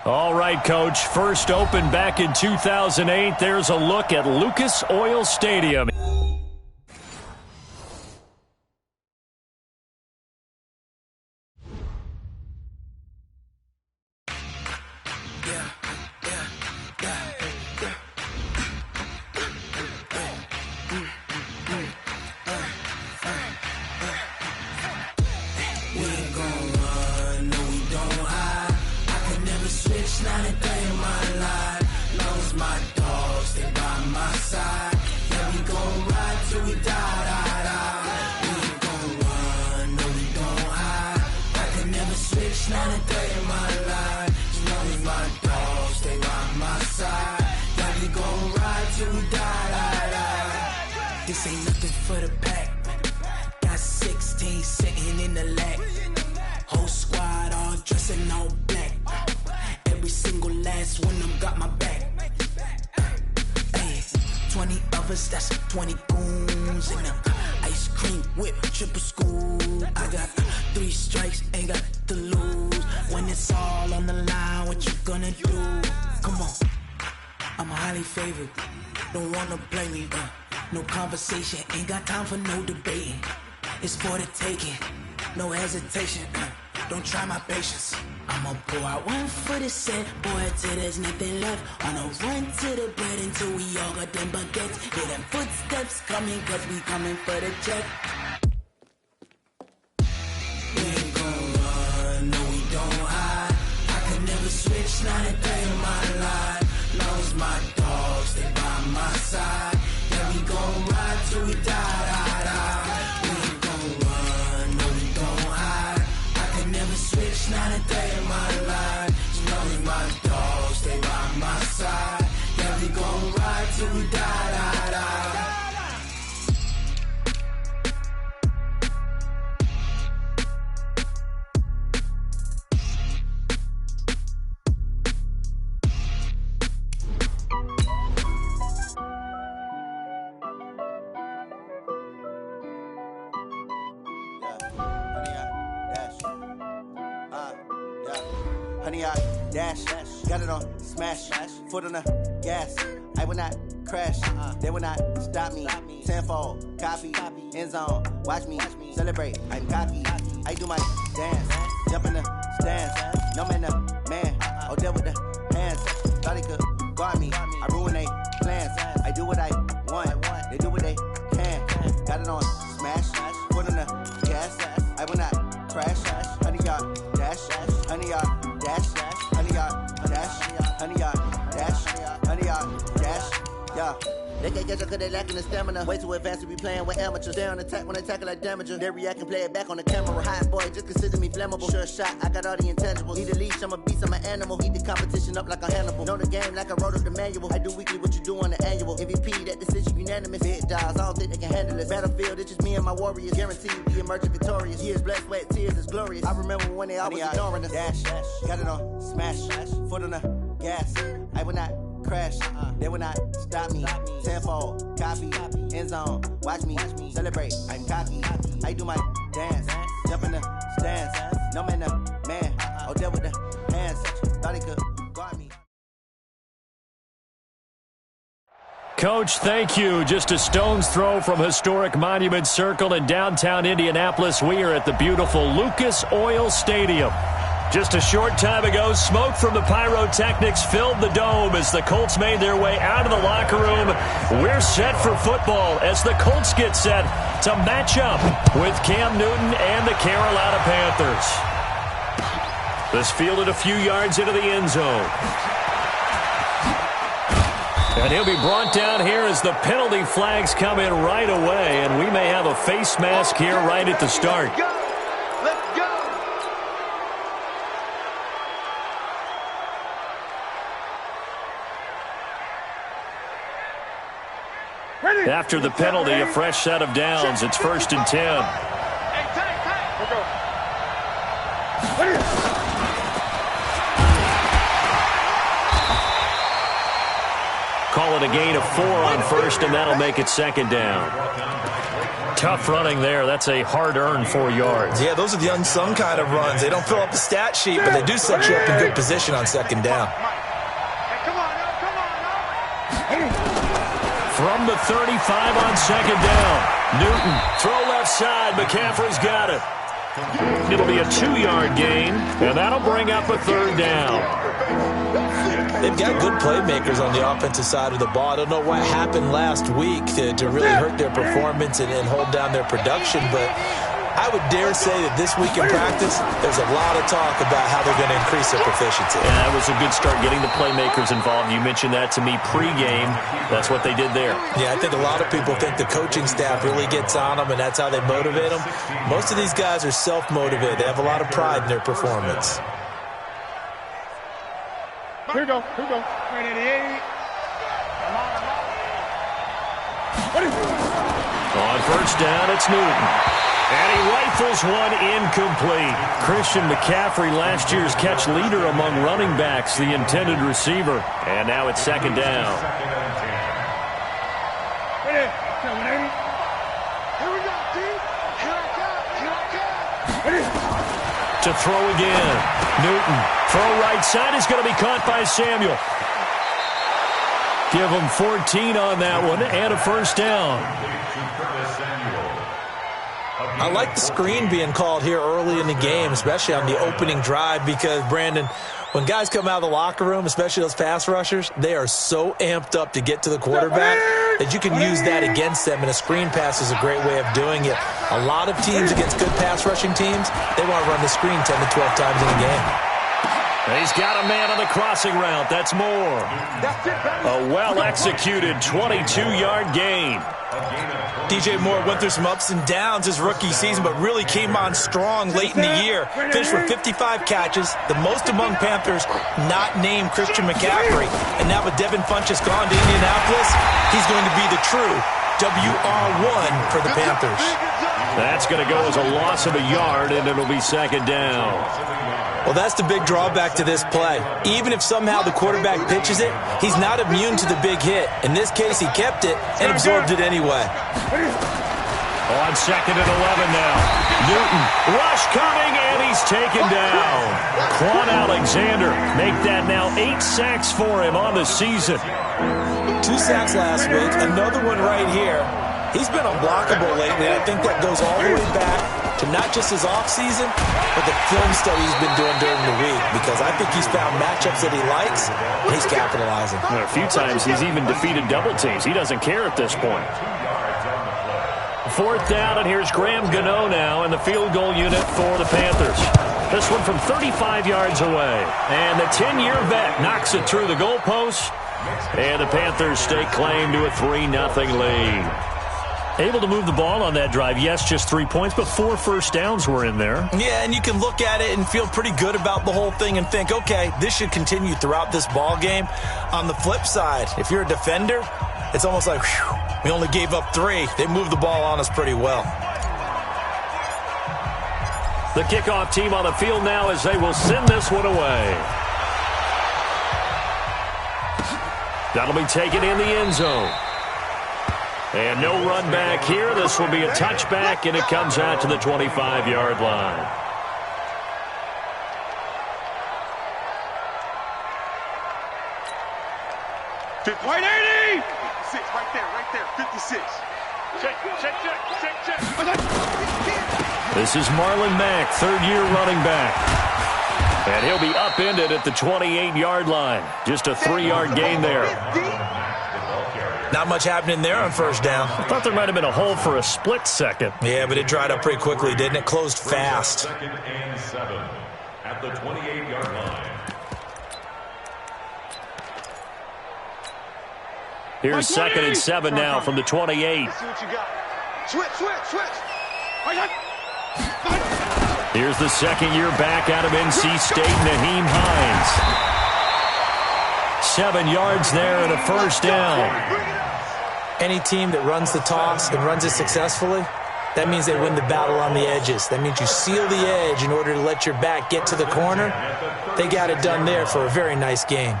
All right, Coach. First opened back in 2008. There's a look at Lucas Oil Stadium. This ain't nothing for the pack. Got 16 sitting in the lap. Whole squad all dressing all black. Every single last one of them got my back. Hey, 20 of us, that's 20 goons in them. Ice cream whip, triple school. I got 3 strikes, ain't got to lose. When it's all on the line, what you gonna do? Come on, I'm highly favored. Don't wanna blame me, no conversation, ain't got time for no debating. It's for the taking, no hesitation. Don't try my patience. I'ma pull out one for the set, boy, till there's nothing left. On a run to the bread until we all got them baguettes. Hear them footsteps coming, cause we coming for the check. We ain't gon' run, no we don't hide. I can never switch, not a day in my life. Long as my dogs, they by my side. Yeah, we gon' ride till we die. We ain't gon' run, no we don't hide. I can never switch, not a day in my life. As long as my dogs, they by my side. Yeah, we gon' ride till we die. Honey, I dash, got it on smash, foot on the gas. I will not crash, they will not stop me. Tenfold, copy, end zone, watch me celebrate. I'm cocky, I do my dance, jump in the stands. No man, the man, oh, deal with the hands. Thought he could guard me, I ruin they plans. I do what I want, they do what they can. Got it on smash, foot on the gas. I will not crash, honey, y'all dash, honey, y'all dash, honey, y'all dash, honey, y'all dash, honey, y'all dash, yeah. They can't catch up cause they lacking the stamina. Way too advanced to be playing with amateurs. Stay on attack when they tackle like damager. They react and play it back on the camera. Hot boy, just consider me flammable. Sure shot, I got all the intangibles. Need a leash, I'm a beast, I'm an animal. Heat the competition up like a Hannibal. Know the game like I wrote up the manual. I do weekly what you do on the annual. MVP, that decision unanimous. Big dials, I don't think they can handle it. Battlefield, it's just me and my warriors. Guaranteed be emerging victorious. Years, blood, sweat, tears, is glorious. I remember when they always ignoring us. Dash, got it on smash, foot on the gas. I will not crash, they will not stop me. Tenfold, copy, end zone, watch me celebrate. I'm cocky, I do my dance, jump in the stands. No man, the man, oh, deal with the hands. Thought he could guard me. Coach, thank you. Just a stone's throw from historic Monument Circle in downtown Indianapolis. We are at the beautiful Lucas Oil Stadium. Just a short time ago, smoke from the pyrotechnics filled the dome as the Colts made their way out of the locker room. We're set for football as the Colts get set to match up with Cam Newton and the Carolina Panthers. This fielded a few yards into the end zone. And he'll be brought down here as the penalty flags come in right away, and we may have a face mask here right at the start. After the penalty, a fresh set of downs. It's 1st and 10. Call and a gain of 4 on first, and that'll make it second down. Tough running there. That's a hard-earned 4 yards. Yeah, those are the unsung kind of runs. They don't fill up the stat sheet, but they do set you up in good position on second down. From the 35 on second down. Newton, throw left side. McCaffrey's got it. It'll be a 2-yard gain, and that'll bring up a third down. They've got good playmakers on the offensive side of the ball. I don't know what happened last week to really hurt their performance and hold down their production, but I would dare say that this week in practice, there's a lot of talk about how they're going to increase their proficiency. Yeah, that was a good start, getting the playmakers involved. You mentioned that to me pregame. That's what they did there. Yeah, I think a lot of people think the coaching staff really gets on them, and that's how they motivate them. Most of these guys are self-motivated. They have a lot of pride in their performance. Here we go. 88. On first down, it's Newton. And he rifles one incomplete. Christian McCaffrey, last year's catch leader among running backs, the intended receiver. And now it's second down. Here we go, dude. To throw again. Newton. Throw right side is going to be caught by Samuel. Give him 14 on that one and a first down. I like the screen being called here early in the game, especially on the opening drive, because, Brandon, when guys come out of the locker room, especially those pass rushers, they are so amped up to get to the quarterback that you can use that against them, and a screen pass is a great way of doing it. A lot of teams against good pass rushing teams, they want to run the screen 10 to 12 times in a game. He's got a man on the crossing route. That's more. A well-executed 22-yard gain. DJ Moore went through some ups and downs his rookie season, but really came on strong late in the year. Finished with 55 catches, the most among Panthers not named Christian McCaffrey. And now with Devin Funchess gone to Indianapolis, he's going to be the true WR1 for the Panthers. That's going to go as a loss of a yard, and it'll be second down. Well, that's the big drawback to this play. Even if somehow the quarterback pitches it, he's not immune to the big hit. In this case, he kept it and absorbed it anyway. On second and 11 now. Newton, rush coming, and he's taken down. Quan Alexander make that now 8 sacks for him on the season. 2 sacks last week, another one right here. He's been unblockable lately, and I think that goes all the way back to not just his offseason, but the film study he's been doing during the week, because I think he's found matchups that he likes, and he's capitalizing. A few times he's even defeated double teams. He doesn't care at this point. Fourth down, and here's Graham Gano now in the field goal unit for the Panthers. This one from 35 yards away. And the 10-year vet knocks it through the goalpost, and the Panthers stake claim to a 3-0 lead. Able to move the ball on that drive. Yes, just 3 points, but 4 first downs were in there. Yeah, and you can look at it and feel pretty good about the whole thing and think, okay, this should continue throughout this ball game. On the flip side, if you're a defender, it's almost like, whew, we only gave up 3. They moved the ball on us pretty well. The kickoff team on the field now as they will send this one away. That'll be taken in the end zone. And no run back here. This will be a touchback, and it comes out to the 25-yard line. White 80! 56, right there, 56. Check. This is Marlon Mack, third-year running back. And he'll be upended at the 28-yard line. Just a 3-yard gain there. Not much happening there on first down. I thought there might have been a hole for a split second. Yeah, but it dried up pretty quickly, didn't it? Closed fast. Second and 7 at the 28-yard line. Here's second and 7 now from the 28. Let's see what you got. Switch. Here's the second-year back out of NC State, Naheem Hines. 7 yards there and a first down. Any team that runs the toss and runs it successfully, that means they win the battle on the edges. That means you seal the edge in order to let your back get to the corner. They got it done there for a very nice game.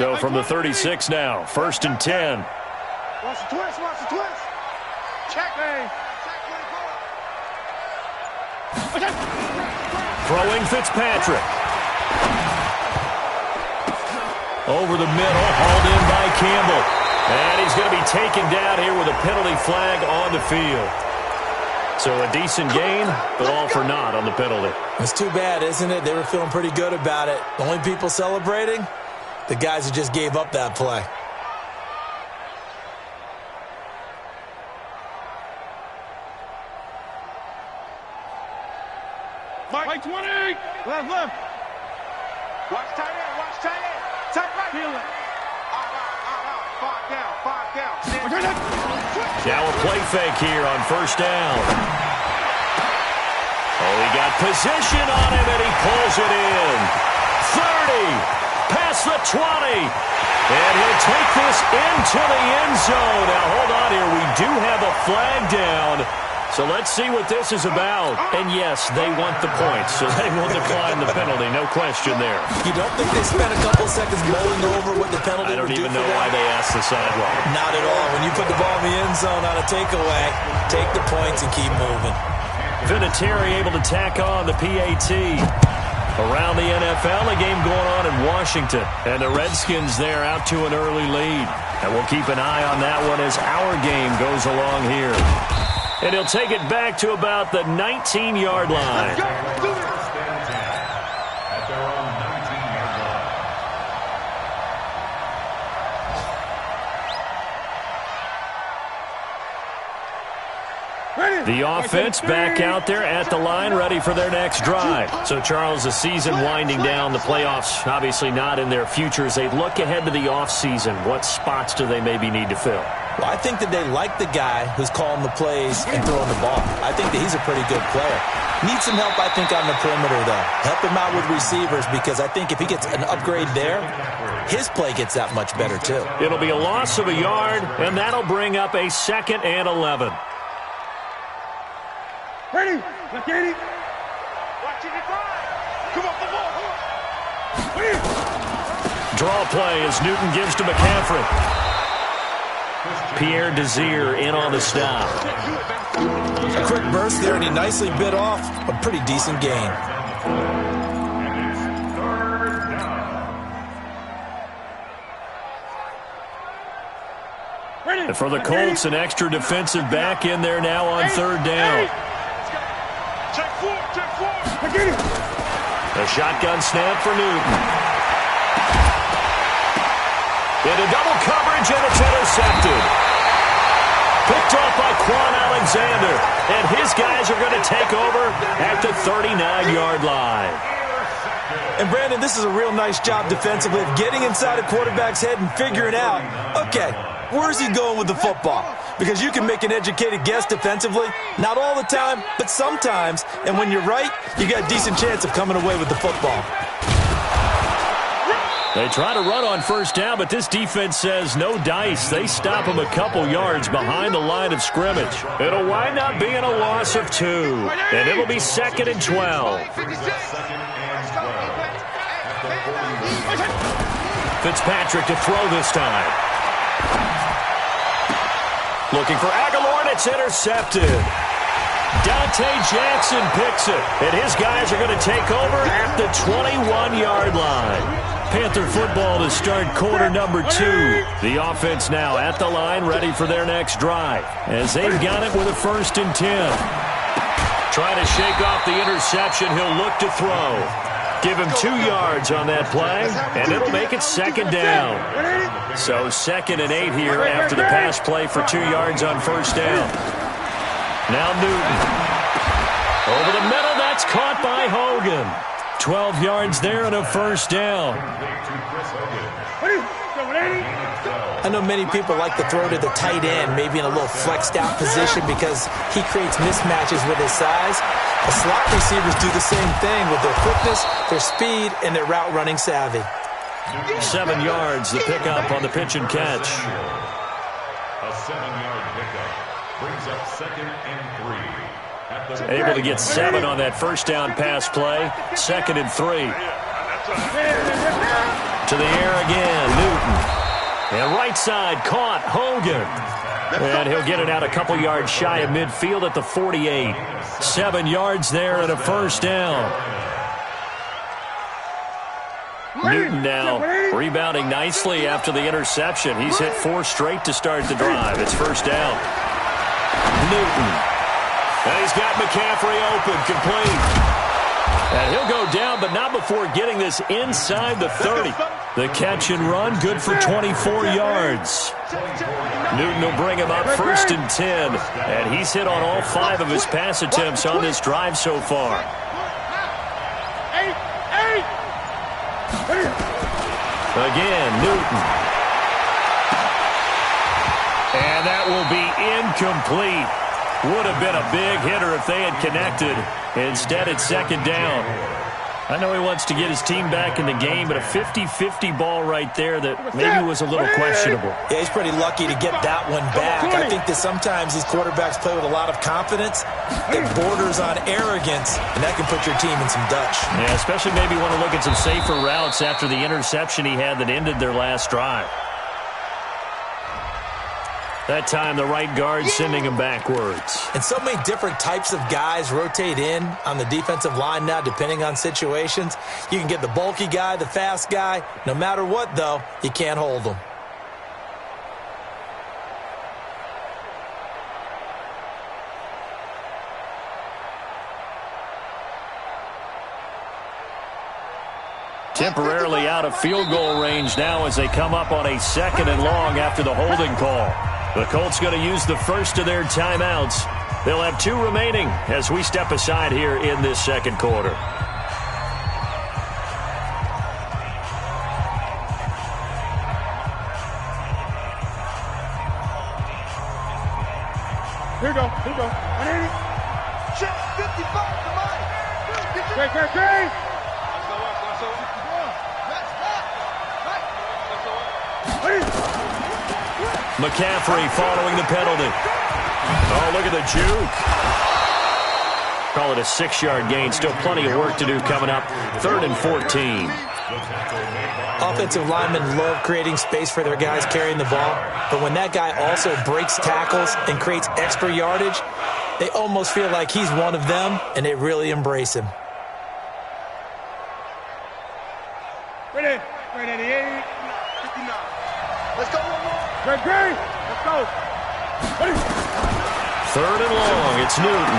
So from the 36 now, 1st and 10. Watch the twist, watch the twist. Check, man. Throwing Fitzpatrick. Over the middle, hauled in by Campbell. And he's going to be taken down here with a penalty flag on the field. So a decent gain, but all for naught on the penalty. It's too bad, isn't it? They were feeling pretty good about it. The only people celebrating, the guys who just gave up that play. Mike 20. Left. Watch tight end, watch tight end. Tight right. Feel it. Five down. Now a play fake here on 1st down. Oh, he got position on him, and he pulls it in. 30, past the 20. And he'll take this into the end zone. Now, hold on here. We do have a flag down. So let's see what this is about. And yes, they want the points, so they will decline the penalty. No question there. You don't think they spent a couple seconds mulling over what the penalty would do? I don't even know why they asked the sideline. Not at all. When you put the ball in the end zone on a takeaway, take the points and keep moving. Vinatieri able to tack on the PAT. Around the NFL, a game going on in Washington. And the Redskins there out to an early lead. And we'll keep an eye on that one as our game goes along here. And he'll take it back to about the 19-yard line. At their own 19-yard line. The offense back out there at the line, ready for their next drive. So, Charles, the season winding down, the playoffs obviously not in their future. As they look ahead to the offseason, what spots do they maybe need to fill? Well, I think that they like the guy who's calling the plays and throwing the ball. I think that he's a pretty good player. Needs some help, I think, on the perimeter, though. Help him out with receivers, because I think if he gets an upgrade there, his play gets that much better, too. It'll be a loss of a yard, and that'll bring up a 2nd and 11. Ready? Look at it. Watch it drive. Come off the ball. Draw play as Newton gives to McCaffrey. Pierre Desir in on the stop. A quick burst there, and he nicely bit off a pretty decent gain. And for the Colts, an extra defensive back in there now on 3rd down. Check four. A shotgun snap for Newton. Into double coverage, and it's intercepted. Picked off by Quan Alexander. And his guys are going to take over at the 39-yard line. And, Brandon, this is a real nice job defensively of getting inside a quarterback's head and figuring out, okay, where's he going with the football? Because you can make an educated guess defensively. Not all the time, but sometimes. And when you're right, you got a decent chance of coming away with the football. They try to run on 1st down, but this defense says no dice. They stop them a couple yards behind the line of scrimmage. It'll wind up being a loss of 2, and it'll be 2nd and 12. Fitzpatrick to throw this time. Looking for Aguilar, and it's intercepted. Dante Jackson picks it, and his guys are going to take over at the 21-yard line. Panther football to start quarter number 2. The offense now at the line, ready for their next drive, as they've got it with a 1st and 10. Trying to shake off the interception, he'll look to throw. Give him 2 yards on that play, and it'll make it 2nd down. So 2nd and 8 here after the pass play for 2 yards on 1st down. Now Newton. Over the middle, that's caught by Hogan. 12 yards there and a 1st down. I know many people like to throw to the tight end, maybe in a little flexed out position because he creates mismatches with his size. The slot receivers do the same thing with their quickness, their speed, and their route running savvy. 7 yards, the pickup on the pitch and catch. A 7-yard pickup brings up 2nd and 3. Able to get 7 on that 1st down pass play. 2nd and 3. To the air again, Newton. And right side, caught, Hogan. And he'll get it out a couple yards shy of midfield at the 48. 7 yards there and a first down. Newton now rebounding nicely after the interception. He's hit 4 straight to start the drive. It's first down. Newton. And he's got McCaffrey open, complete. And he'll go down, but not before getting this inside the 30. The catch and run, good for 24 yards. Newton will bring him up first and 10. And he's hit on all 5 of his pass attempts on this drive so far. Again, Newton. And that will be incomplete. Would have been a big hitter if they had connected. Instead, it's second down. I know he wants to get his team back in the game, but a 50-50 ball right there that maybe was a little questionable. Yeah, he's pretty lucky to get that one back. I think that sometimes these quarterbacks play with a lot of confidence that borders on arrogance, and that can put your team in some Dutch. Yeah, especially maybe want to look at some safer routes after the interception he had that ended their last drive. That time, the right guard sending him backwards. And so many different types of guys rotate in on the defensive line now, depending on situations. You can get the bulky guy, the fast guy. No matter what, though, you can't hold them. Temporarily out of field goal range now as they come up on a 2nd and long after the holding call. The Colts going to use the first of their timeouts. They'll have 2 remaining as we step aside here in this second quarter. Here we go. 180. Check 55 to mine. Great. McCaffrey following the penalty. Oh, look at the juke. Call it a 6-yard gain. Still plenty of work to do coming up. 3rd and 14. Offensive linemen love creating space for their guys carrying the ball, but when that guy also breaks tackles and creates extra yardage, they almost feel like he's one of them, and they really embrace him. Ready, 88, 59. Let's go one more. Great. Let's go. Ready. 3rd and long. It's Newton.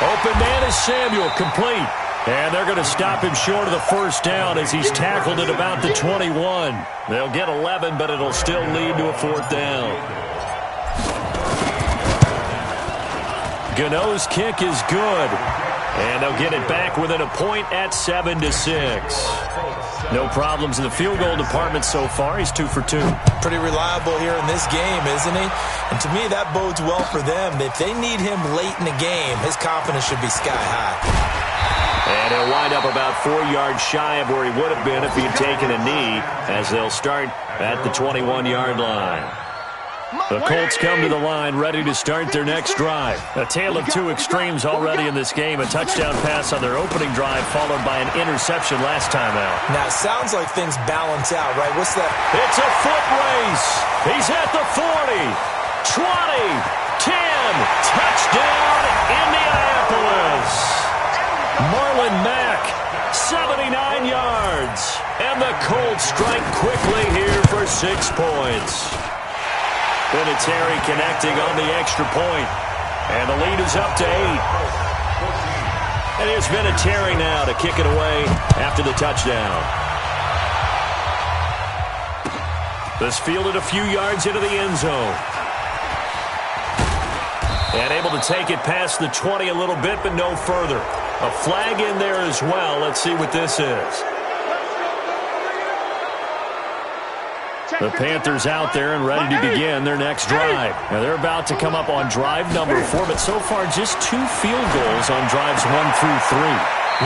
Open man is Samuel, complete. And they're going to stop him short of the first down as he's tackled at about the 21. They'll get 11, but it'll still lead to a 4th down. Gano's kick is good. And they'll get it back within a point at 7-6. No problems in the field goal department so far. He's 2 for 2. Pretty reliable here in this game, isn't he? And to me, that bodes well for them. If they need him late in the game, his confidence should be sky high. And he'll wind up about 4 yards shy of where he would have been if he had taken a knee, as they'll start at the 21-yard line. The Colts come to the line ready to start their next drive. A tale of 2 extremes already in this game. A touchdown pass on their opening drive followed by an interception last time out. Now, it sounds like things balance out, right? What's that? It's a foot race. He's at the 40, 20, 10. Touchdown, Indianapolis. Marlon Mack, 79 yards. And the Colts strike quickly here for 6 points. Terry connecting on the extra point. And the lead is up to 8. And here's Terry now to kick it away after the touchdown. This fielded a few yards into the end zone. And able to take it past the 20 a little bit, but no further. A flag in there as well. Let's see what this is. The Panthers out there and ready to begin their next drive. Now they're about to come up on drive number 4, but so far just 2 field goals on drives 1 through 3.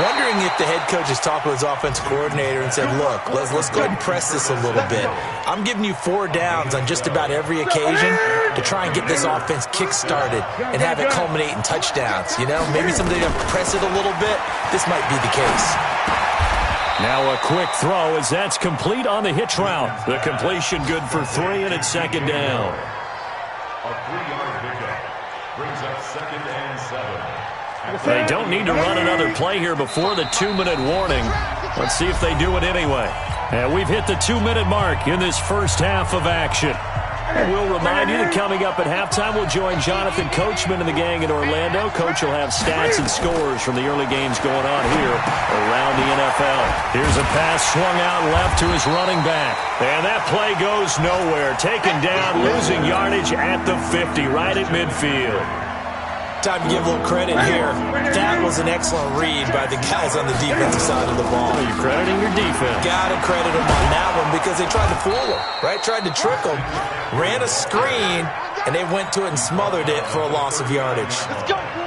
Wondering if the head coach has talked with his offensive coordinator and said, look, let's go ahead and press this a little bit. I'm giving you 4 downs on just about every occasion to try and get this offense kick-started and have it culminate in touchdowns. You know, maybe somebody to press it a little bit. This might be the case. Now a quick throw as that's complete on the hitch route. The completion good for 3, and it's second down. A 3-yard pickup brings up 2nd and 7. They don't need to run another play here before the 2-minute warning. Let's see if they do it anyway. And we've hit the 2-minute mark in this first half of action. And we'll remind you that coming up at halftime, we'll join Jonathan Coachman and the gang in Orlando. Coach will have stats and scores from the early games going on here around the NFL. Here's a pass swung out left to his running back. And that play goes nowhere. Taken down, losing yardage at the 50, right at midfield. Time to give a little credit here. That was an excellent read by the guys on the defensive side of the ball. Well, you're crediting your defense. Got to credit them on that one because they tried to fool them, right? Tried to trick them, ran a screen, and they went to it and smothered it for a loss of yardage.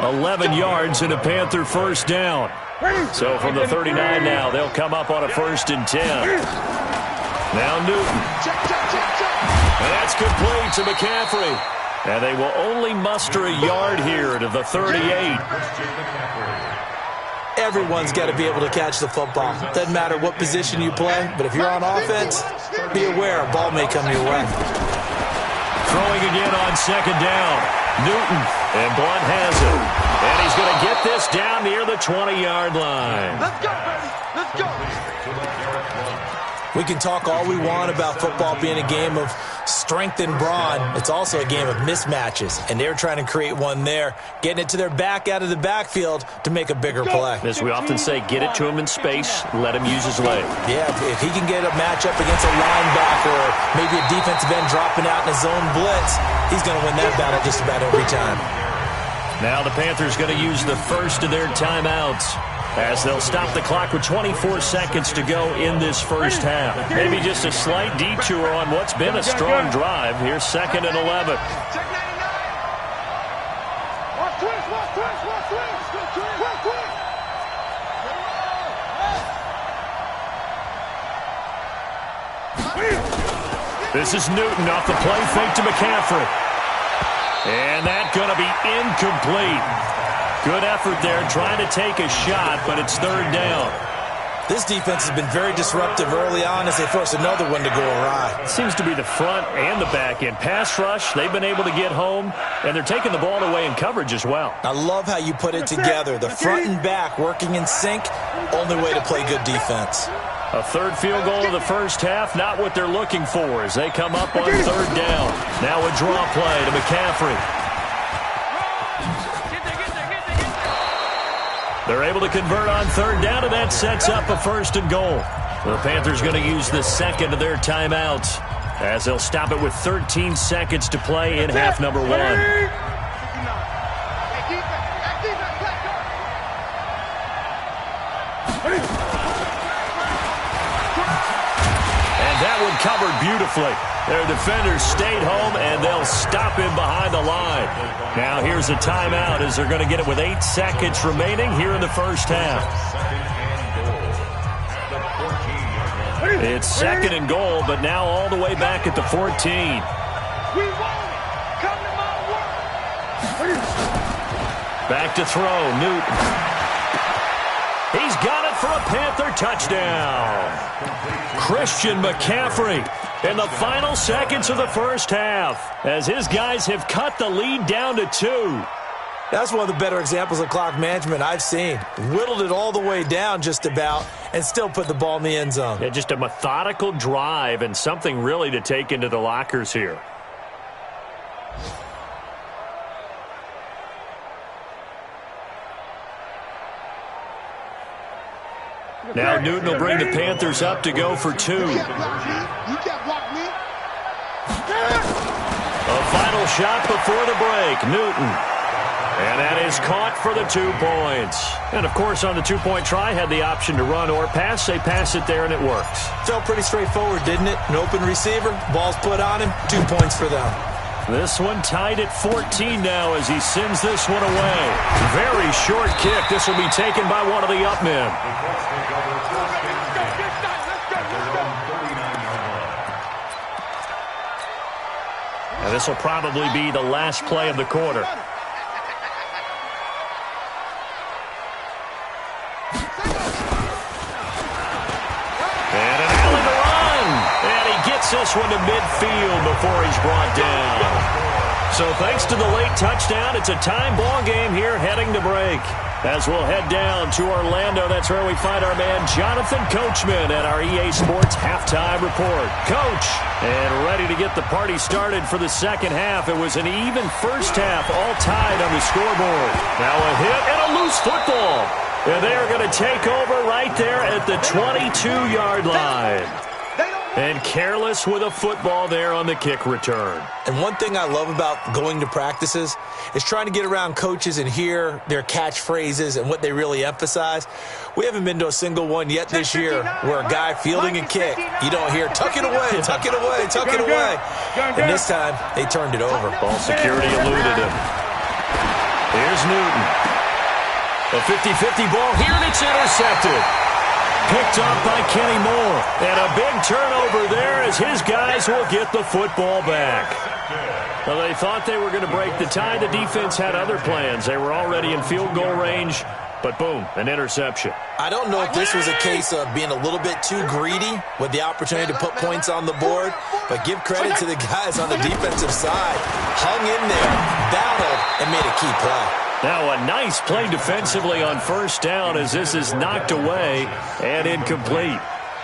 11 yards and a Panther first down. So from the 39 now, they'll come up on a 1st and 10. Now Newton. And that's complete to McCaffrey. And they will only muster a yard here to the 38. Everyone's got to be able to catch the football. Doesn't matter what position you play, but if you're on offense, be aware a ball may come your way. Throwing again on 2nd down. Newton, and Blunt has it. And he's going to get this down near the 20-yard line. Let's go, baby. Let's go. We can talk all we want about football being a game of strength and brawn. It's also a game of mismatches, and they're trying to create one there, getting it to their back out of the backfield to make a bigger play. As we often say, get it to him in space, let him use his leg. Yeah, if he can get a matchup against a linebacker or maybe a defensive end dropping out in a zone blitz, he's going to win that battle just about every time. Now the Panthers going to use the first of their timeouts, as they'll stop the clock with 24 seconds to go in this first half. Maybe just a slight detour on what's been a strong drive. Here's 2nd and 11. Check 99. Watch twist, watch twist, watch twist. Quick, quick. This is Newton off the play fake to McCaffrey. And that's going to be incomplete. Good effort there, trying to take a shot, but it's 3rd down. This defense has been very disruptive early on as they force another one to go awry. Seems to be the front and the back end. Pass rush, they've been able to get home, and they're taking the ball away in coverage as well. I love how you put it together. The front and back working in sync, only way to play good defense. A 3rd field goal of the first half, not what they're looking for as they come up on 3rd down. Now a draw play to McCaffrey. They're able to convert on 3rd down, and that sets up a 1st and goal. The Panthers going to use the 2nd of their timeouts as they'll stop it with 13 seconds to play in half number 1. And that one covered beautifully. Their defenders stayed home, and they'll stop him behind the line. Now here's a timeout as they're going to get it with 8 seconds remaining here in the first half. It's 2nd and goal, but now all the way back at the 14. We want it. Come to my work. Back to throw, Newton. He's got it for a Panther touchdown. Christian McCaffrey in the final seconds of the first half as his guys have cut the lead down to 2. That's one of the better examples of clock management I've seen. Whittled it all the way down just about and still put the ball in the end zone. Yeah, just a methodical drive and something really to take into the lockers here. Now Newton will bring the Panthers up to go for 2. You can't block me. A final shot before the break, Newton. And that is caught for the 2 points. And, of course, on the 2-point try, had the option to run or pass. They pass it there, and it works. Felt pretty straightforward, didn't it? An open receiver, ball's put on him, 2 points for them. This one tied at 14 now as he sends this one away. Very short kick. This will be taken by one of the up men. And this will probably be the last play of the quarter. Gets this one to midfield before he's brought down. So thanks to the late touchdown, it's a time ball game here heading to break. As we'll head down to Orlando, that's where we find our man Jonathan Coachman at our EA Sports Halftime Report. Coach, and ready to get the party started for the second half. It was an even first half, all tied on the scoreboard. Now a hit and a loose football. And they are going to take over right there at the 22-yard line. And careless with a football there on the kick return. And one thing I love about going to practices is trying to get around coaches and hear their catchphrases and what they really emphasize. We haven't been to a single one yet this year where a guy fielding a kick, you don't hear, tuck it away, tuck it away, tuck it away. And this time, they turned it over. Ball security eluded him. Here's Newton. A 50-50 ball here, and it's intercepted. Picked up by Kenny Moore. And a big turnover there as his guys will get the football back. Well, they thought they were going to break the tie. The defense had other plans. They were already in field goal range, but boom, an interception. I don't know if this was a case of being a little bit too greedy with the opportunity to put points on the board, but give credit to the guys on the defensive side. Hung in there, battled, and made a key play. Now a nice play defensively on first down as this is knocked away and incomplete.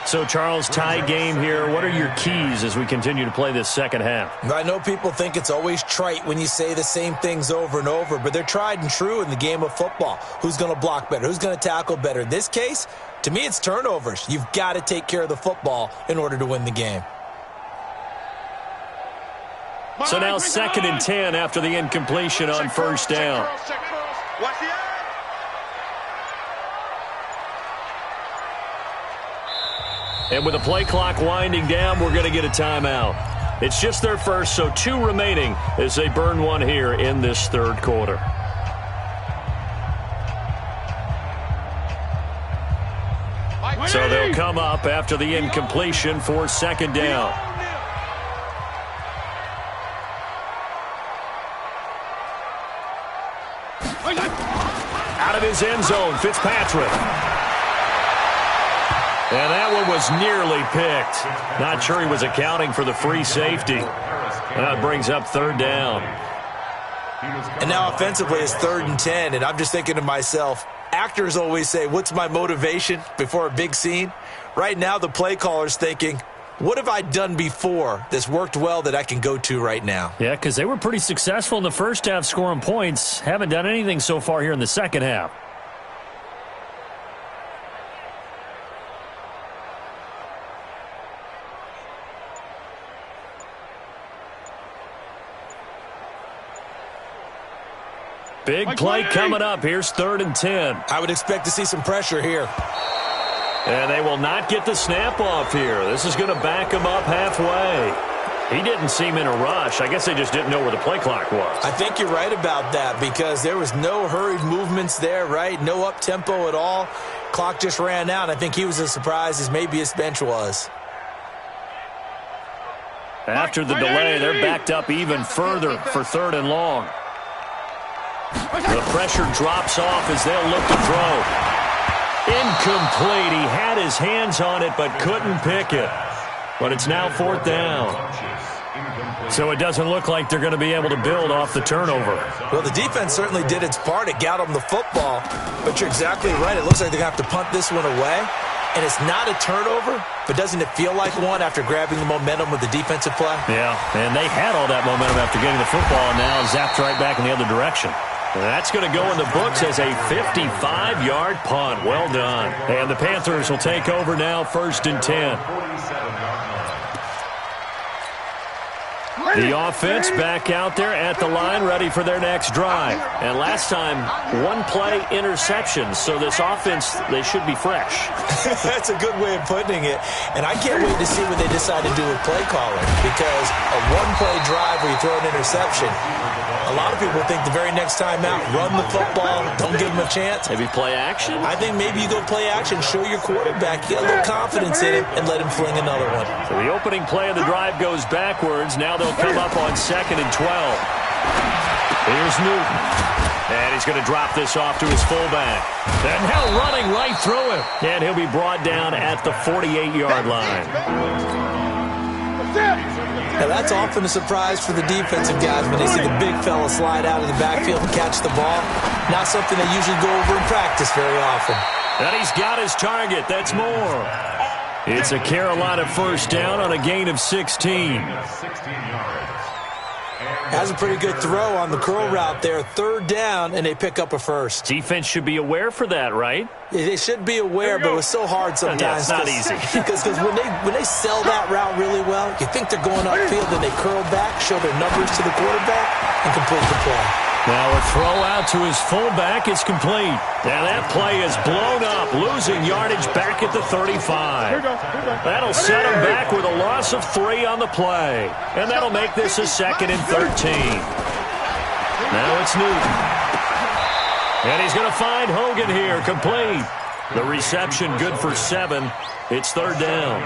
So, Charles, tie game here. What are your keys as we continue to play this second half? I know people think it's always trite when you say the same things over and over, but they're tried and true in the game of football. Who's going to block better? Who's going to tackle better? In this case, to me, it's turnovers. You've got to take care of the football in order to win the game. So now 2nd and 10 after the incompletion on first down. And with the play clock winding down, we're going to get a timeout. It's just their first, so 2 remaining as they burn one here in this third quarter. So they'll come up after the incompletion for 2nd down. Out of his end zone, Fitzpatrick. And that one was nearly picked. Not sure he was accounting for the free safety. That brings up 3rd down. And now offensively it's 3rd and 10, and I'm just thinking to myself, actors always say, what's my motivation before a big scene? Right now the play caller's thinking, what have I done before that's worked well that I can go to right now? Yeah, because they were pretty successful in the first half scoring points. Haven't done anything so far here in the second half. Big play coming up. Here's 3rd and 10. I would expect to see some pressure here. And they will not get the snap off here. This is going to back him up halfway. He didn't seem in a rush. I guess they just didn't know where the play clock was. I think you're right about that because there was no hurried movements there, right? No up-tempo at all. Clock just ran out. I think he was as surprised as maybe his bench was. After the delay, they're backed up even further for 3rd and long. The pressure drops off as they'll look to throw. Incomplete. He had his hands on it but couldn't pick it. But it's now 4th down. So it doesn't look like they're going to be able to build off the turnover. Well, the defense certainly did its part. It got them the football. But you're exactly right. It looks like they're going to have to punt this one away. And it's not a turnover, but doesn't it feel like one after grabbing the momentum with the defensive play? Yeah, and they had all that momentum after getting the football and now zapped right back in the other direction. That's going to go in the books as a 55-yard punt. Well done. And the Panthers will take over now, 1st and 10. The offense back out there at the line, ready for their next drive. And last time, 1-play interception. So this offense, they should be fresh. That's a good way of putting it. And I can't wait to see what they decide to do with play calling. Because a 1-play drive where you throw an interception, a lot of people think the very next time out, run the football, don't give them a chance. Maybe play action? I think maybe you go play action, show your quarterback, get a little confidence in him, and let him fling another one. So the opening play of the drive goes backwards. Now they'll come up on 2nd and 12. Here's Newton. And he's going to drop this off to his fullback. And now running right through him. And he'll be brought down at the 48-yard line. Now that's often a surprise for the defensive guys when they see the big fella slide out of the backfield and catch the ball. Not something they usually go over in practice very often. And he's got his target. That's more. It's a Carolina first down on a gain of 16. Has a pretty good throw on the curl route there. Third down, and they pick up a first. Defense should be aware for that, right? They should be aware, but it's so hard sometimes. Yeah, it's not easy. Because when they sell that route really well, you think they're going upfield, then they curl back, show their numbers to the quarterback, and complete the play. Now a throw out to his fullback is complete. Now that play is blown up, losing yardage back at the 35. That'll set him back with a loss of 3 on the play. And that'll make this a 2nd and 13. Now it's Newton. And he's going to find Hogan here, complete. The reception good for 7. It's 3rd down.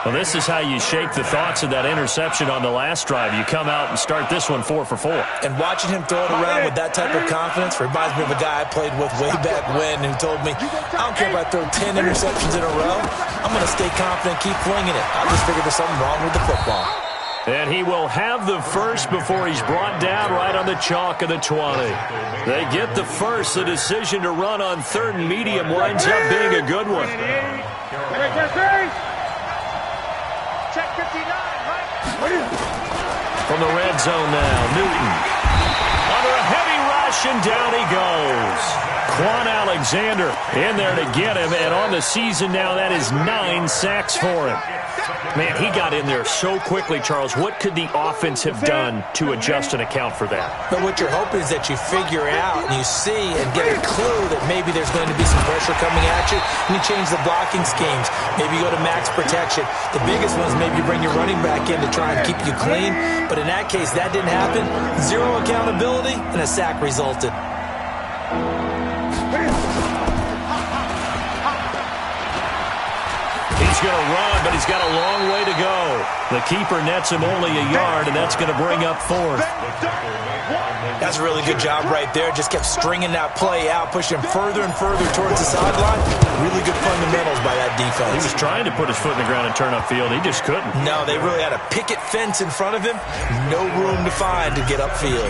Well, this is how you shape the thoughts of that interception on the last drive. You come out and start this one 4 for 4. And watching him throw it around with that type of confidence reminds me of a guy I played with way back when who told me, I don't care if I throw 10 interceptions in a row. I'm going to stay confident, keep flinging it. I just figured there's something wrong with the football. And he will have the first before he's brought down right on the chalk of the 20. They get the first. The decision to run on 3rd and medium winds up being a good one. From the red zone now, Newton. Under a heavy rush, and down he goes. Quan Alexander in there to get him, and on the season now, that is 9 sacks for him. Man, he got in there so quickly, Charles. What could the offense have done to adjust and account for that? But what you're hoping is that you figure out and you see and get a clue that maybe there's going to be some pressure coming at you, and you change the blocking schemes. Maybe you go to max protection. The biggest one is maybe you bring your running back in to try and keep you clean. But in that case, that didn't happen. 0 accountability, and a sack resulted. He's going to run, but he's got a long way to go. The keeper nets him only a yard, and that's going to bring up 4th. That's a really good job right there. Just kept stringing that play out, pushing him further and further towards the sideline. Really good fundamentals by that defense. He was trying to put his foot in the ground and turn upfield. He just couldn't. No, they really had a picket fence in front of him. No room to find to get upfield.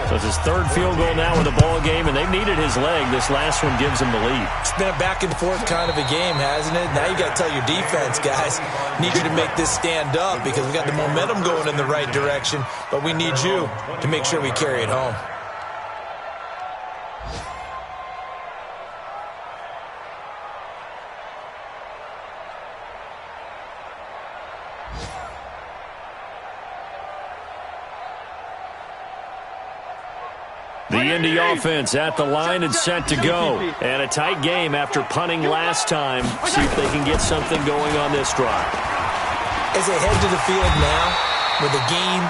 So it's his 3rd field goal now in the ball game, and they've needed his leg. This last one gives him the lead. It's been a back-and-forth kind of a game, hasn't it? Now you got to tell your defense, guys, need you to make this stand up because we got the momentum going in the right direction, but we need you to make sure we carry it home. The Indy offense at the line and set to go. And a tight game after punting last time. See if they can get something going on this drive. As they head to the field now, with the game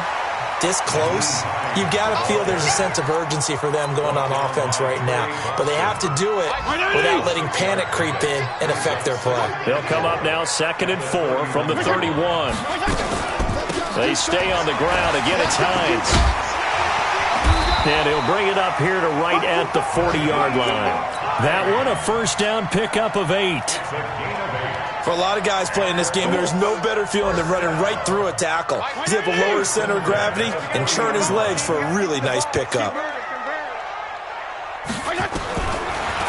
this close, you've got to feel there's a sense of urgency for them going on offense right now. But they have to do it without letting panic creep in and affect their play. They'll come up now 2nd and 4 from the 31. They stay on the ground. Again, it's Hines. And he'll bring it up here to right at the 40-yard line. That one, a first down pickup of 8. For a lot of guys playing this game, there's no better feeling than running right through a tackle. He's able to lower his center of gravity and churn his legs for a really nice pickup.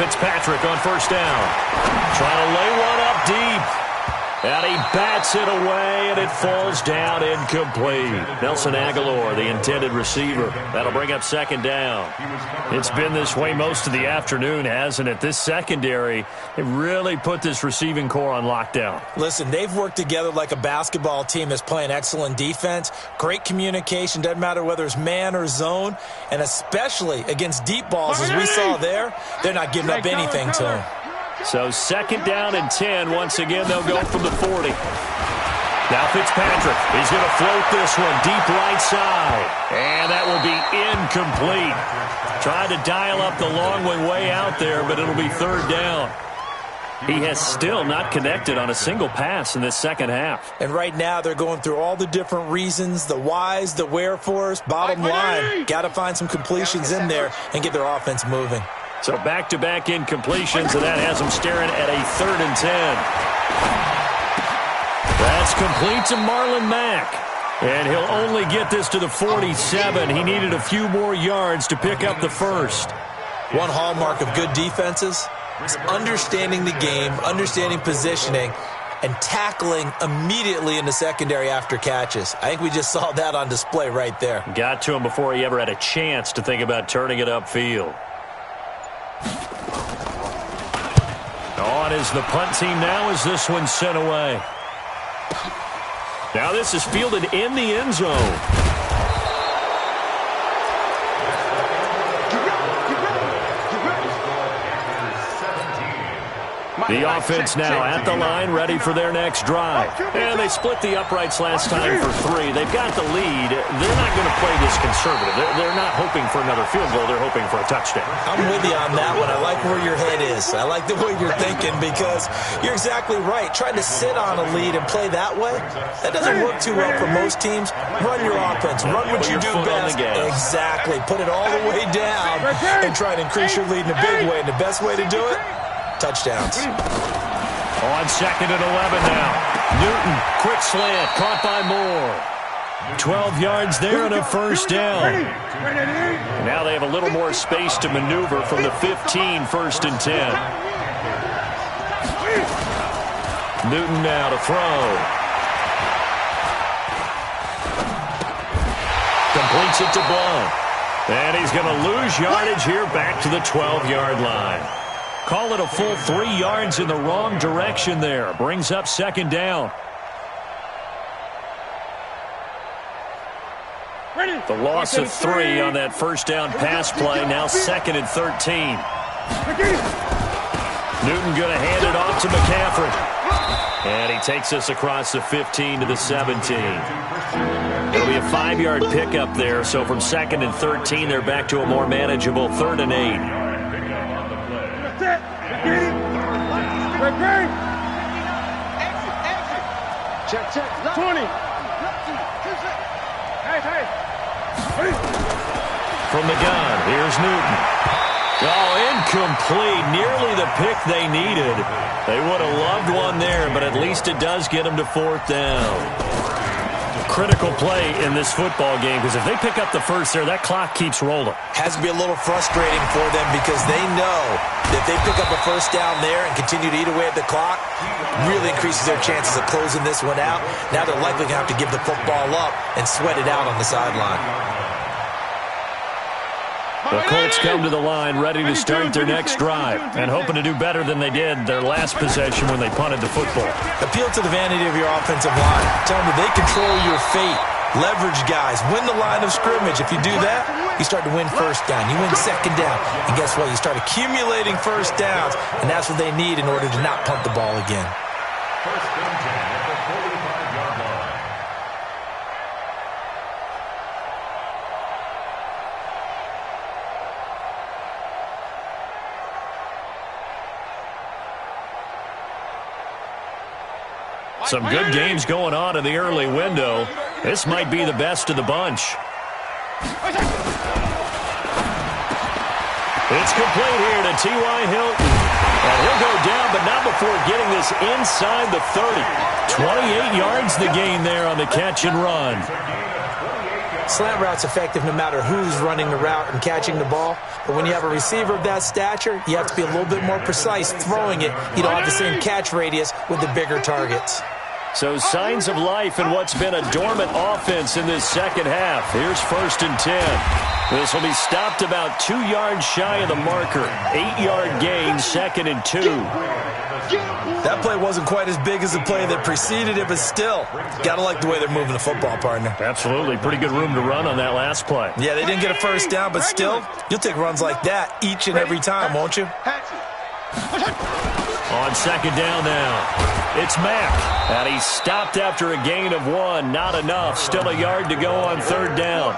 Fitzpatrick on first down. Trying to lay one up deep. And he bats it away, and it falls down incomplete. Nelson Aguilar, the intended receiver. That'll bring up 2nd down. It's been this way most of the afternoon, hasn't it? This secondary, they really put this receiving core on lockdown. Listen, they've worked together like a basketball team that's playing excellent defense. Great communication, doesn't matter whether it's man or zone. And especially against deep balls, as we saw there, they're not giving up anything to them. So 2nd down and 10. Once again, they'll go from the 40. Now Fitzpatrick. He's going to float this one deep right side. And that will be incomplete. Tried to dial up the long one way out there, but it'll be 3rd down. He has still not connected on a single pass in this second half. And right now they're going through all the different reasons, the whys, the wherefores. Bottom line, got to find some completions in there and get their offense moving. So back-to-back incompletions, and that has them staring at a 3rd and 10. That's complete to Marlon Mack. And he'll only get this to the 47. He needed a few more yards to pick up the first. One hallmark of good defenses is understanding the game, understanding positioning, and tackling immediately in the secondary after catches. I think we just saw that on display right there. Got to him before he ever had a chance to think about turning it upfield. On is the punt team now as this one's sent away. Now this is fielded in the end zone. The offense now at the line, ready for their next drive. And they split the uprights last time for 3. They've got the lead. They're not going to play this conservative. They're not hoping for another field goal. They're hoping for a touchdown. I'm with you on that one. I like where your head is. I like the way you're thinking because you're exactly right. Trying to sit on a lead and play that way, that doesn't work too well for most teams. Run your offense. Run what you do best. Exactly. Put it all the way down and try to increase your lead in a big way. And the best way to do it? Touchdowns. On 2nd and 11 now. Newton, quick slant, caught by Moore. 12 yards there and a first down. Now they have a little more space to maneuver from the 15, 1st and 10. Newton now to throw. Completes it to Blount. And he's going to lose yardage here back to the 12-yard line. Call it a full 3 yards in the wrong direction there. Brings up 2nd down. The loss of 3 on that first down pass play. Now 2nd and 13. Newton going to hand it off to McCaffrey. And he takes us across the 15 to the 17. It'll be a 5-yard pickup there. So from 2nd and 13, they're back to a more manageable 3rd and 8. Check. 20. From the gun, here's Newton. Oh, incomplete. Nearly the pick they needed. They would have loved one there, but at least it does get them to 4th down. Critical play in this football game because if they pick up the first there, that clock keeps rolling. Has to be a little frustrating for them because they know that if they pick up a first down there and continue to eat away at the clock, really increases their chances of closing this one out. Now they're likely going to have to give the football up and sweat it out on the sideline. The Colts come to the line ready to start their next drive and hoping to do better than they did their last possession when they punted the football. Appeal to the vanity of your offensive line. Tell them that they control your fate. Leverage guys. Win the line of scrimmage. If you do that, you start to win first down. You win 2nd down. And guess what? You start accumulating first downs. And that's what they need in order to not punt the ball again. First and 10 at the 45-yard line. Some good games going on in the early window. This might be the best of the bunch. It's complete here to T.Y. Hilton. And he'll go down, but not before getting this inside the 30. 28 yards the gain there on the catch and run. Slant route's effective no matter who's running the route and catching the ball. But when you have a receiver of that stature, you have to be a little bit more precise throwing it. You don't have the same catch radius with the bigger targets. So signs of life in what's been a dormant offense in this second half. Here's 1st and 10. This will be stopped about 2 yards shy of the marker. 8-yard gain, 2nd and 2. That play wasn't quite as big as the play that preceded it, but still, got to like the way they're moving the football, partner. Absolutely. Pretty good room to run on that last play. Yeah, they didn't get a first down, but still, you'll take runs like that each and every time, won't you? On 2nd down now. It's Mack, and he's stopped after a gain of 1. Not enough. Still a yard to go on 3rd down.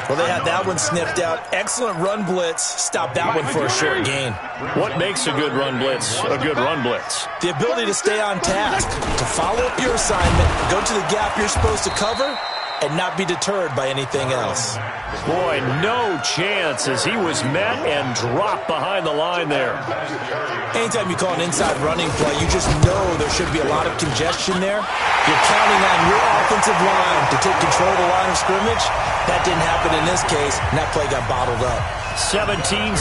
Well, they had that one sniffed out. Excellent run blitz. Stopped that one for a short gain. What makes a good run blitz a good run blitz? The ability to stay on task, to follow up your assignment, go to the gap you're supposed to cover, and not be deterred by anything else. Boy, no chance as he was met and dropped behind the line there. Anytime you call an inside running play, you just know there should be a lot of congestion there. You're counting on your offensive line to take control of the line of scrimmage. That didn't happen in this case, and that play got bottled up. 17-17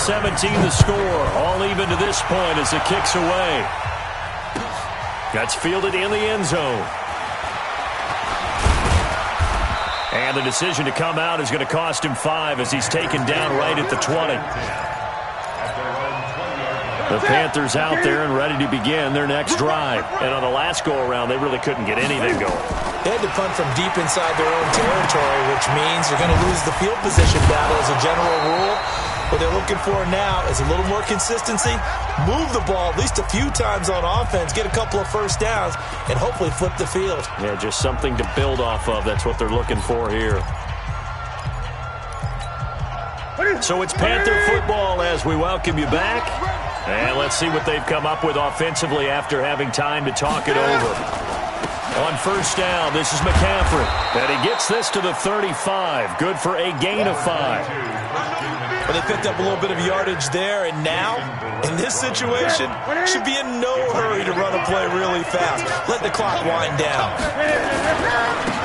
the score. All even to this point as it kicks away. That's fielded in the end zone. And the decision to come out is going to cost him 5 as he's taken down right at the 20. The Panthers out there and ready to begin their next drive. And on the last go-around, they really couldn't get anything going. They had to punt from deep inside their own territory, which means you're going to lose the field position battle as a general rule. What they're looking for now is a little more consistency, move the ball at least a few times on offense, get a couple of first downs, and hopefully flip the field. Yeah, just something to build off of. That's what they're looking for here. So it's Panther football as we welcome you back. And let's see what they've come up with offensively after having time to talk it over. On first down, this is McCaffrey. And he gets this to the 35. Good for a gain of 5. Well, they picked up a little bit of yardage there, and now, in this situation, should be in no hurry to run a play really fast. Let the clock wind down.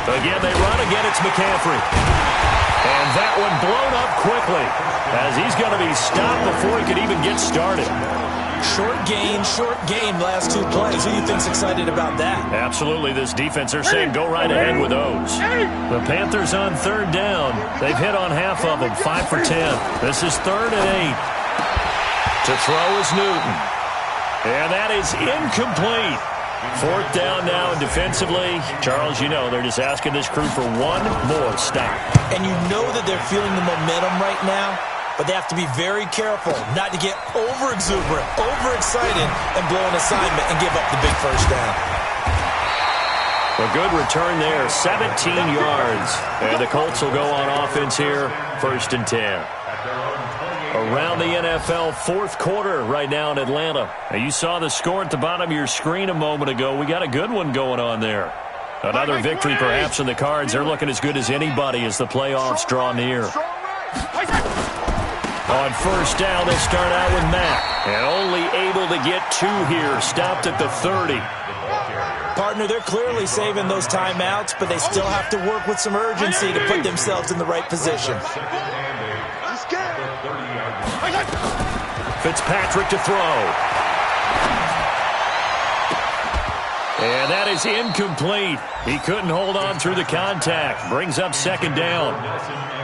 Again, they run. Again, it's McCaffrey. And that one blown up quickly as he's going to be stopped before he could even get started. Short gain last 2 plays. Who do you think's excited about that? Absolutely. This defense, they're saying go right ahead with those. The Panthers on third down. They've hit on half of them, 5 for 10. This is 3rd and 8. To throw is Newton. And that is incomplete. 4th down now, and defensively, Charles, you know, they're just asking this crew for one more stop. And you know that they're feeling the momentum right now, but they have to be very careful not to get over-exuberant, overexcited, and blow an assignment and give up the big first down. A good return there, 17 yards. And the Colts will go on offense here, 1st and 10. Around the NFL, 4th quarter right now in Atlanta. Now, you saw the score at the bottom of your screen a moment ago. We got a good one going on there. Another victory perhaps in the cards. They're looking as good as anybody as the playoffs draw near. On first down, they start out with Mack. And only able to get 2 here. Stopped at the 30. Partner, they're clearly saving those timeouts, but they still have to work with some urgency to put themselves in the right position. Fitzpatrick to throw. And that is incomplete. He couldn't hold on through the contact. Brings up 2nd down.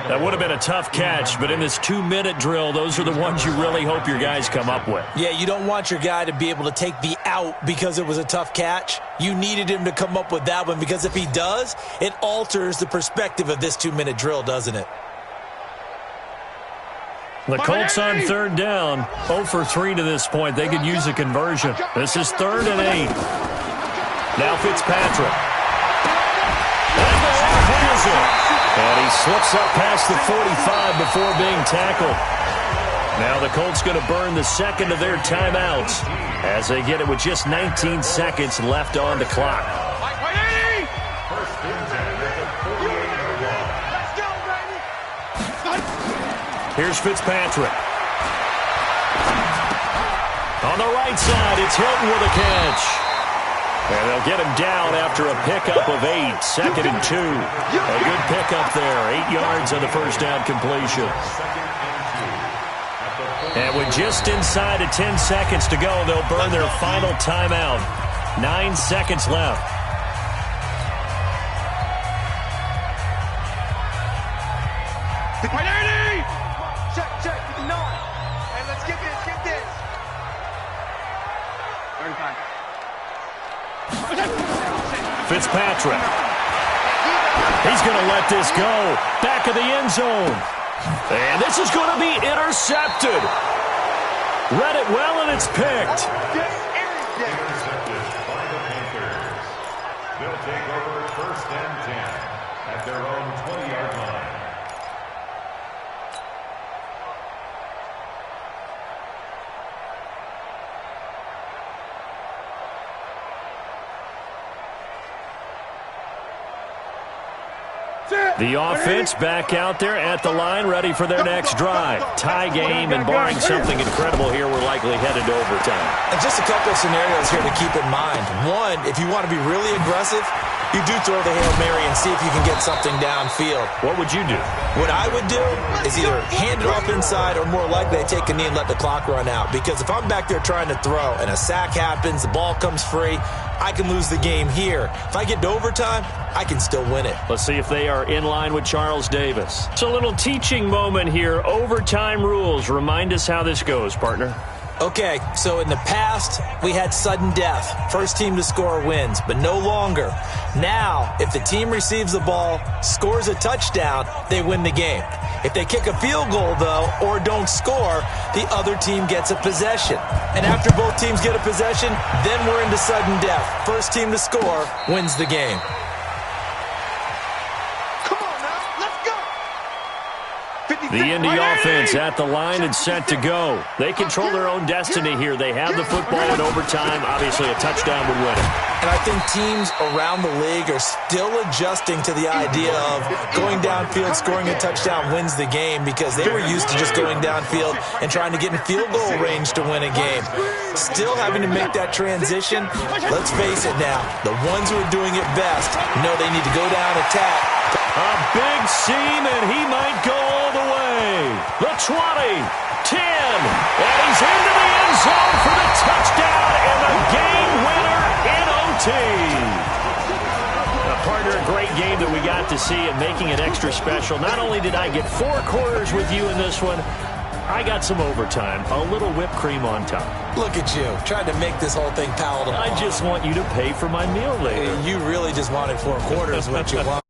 That would have been a tough catch, but in this 2-minute drill, those are the ones you really hope your guys come up with. Yeah, you don't want your guy to be able to take the out because it was a tough catch. You needed him to come up with that one because if he does, it alters the perspective of this 2-minute drill, doesn't it? The Colts on 3rd down, 0 for 3 to this point. They could use a conversion. This is 3rd and 8. Now Fitzpatrick. And he slips up past the 45 before being tackled. Now the Colts going to burn the 2nd of their timeouts as they get it with just 19 seconds left on the clock. Here's Fitzpatrick. On the right side, it's Hilton with a catch. And they'll get him down after a pickup of 8. 2nd and 2. A good pickup there. 8 yards on the first down completion. And with just inside of 10 seconds to go, they'll burn their final timeout. 9 seconds left. Check. 9. Hey, let's get this. 35. Fitzpatrick. He's going to let this go. Back of the end zone. And this is going to be intercepted. Read it well, and it's picked. Intercepted by the Panthers. They'll take over 1st and 10 at their own 20-yard line. The offense back out there at the line, ready for their next drive. Tie game, and barring something incredible here, we're likely headed to overtime. And just a couple of scenarios here to keep in mind. One, if you want to be really aggressive, you do throw the Hail Mary and see if you can get something downfield. What would you do? What I would do is either hand it off inside or more likely I take a knee and let the clock run out. Because if I'm back there trying to throw and a sack happens, the ball comes free, I can lose the game here. If I get to overtime, I can still win it. Let's see if they are in line with Charles Davis. It's a little teaching moment here. Overtime rules. Remind us how this goes, partner. Okay, so in the past, we had sudden death. First team to score wins, but no longer. Now, if the team receives the ball, scores a touchdown, they win the game. If they kick a field goal, though, or don't score, the other team gets a possession. And after both teams get a possession, then we're into sudden death. First team to score wins the game. The Indy offense at the line and set to go. They control their own destiny here. They have the football in overtime. Obviously, a touchdown would win it. And I think teams around the league are still adjusting to the idea of going downfield, scoring a touchdown wins the game, because they were used to just going downfield and trying to get in field goal range to win a game. Still having to make that transition. Let's face it now, the ones who are doing it best know they need to go down, attack. A big seam, and he might go all the way. The 20, 10, and he's into the end zone for the touchdown and the game winner in OT. Partner, a great game that we got to see, and making it extra special. Not only did I get 4 quarters with you in this one, I got some overtime, a little whipped cream on top. Look at you, trying to make this whole thing palatable. I just want you to pay for my meal later. You really just wanted 4 quarters, what you want.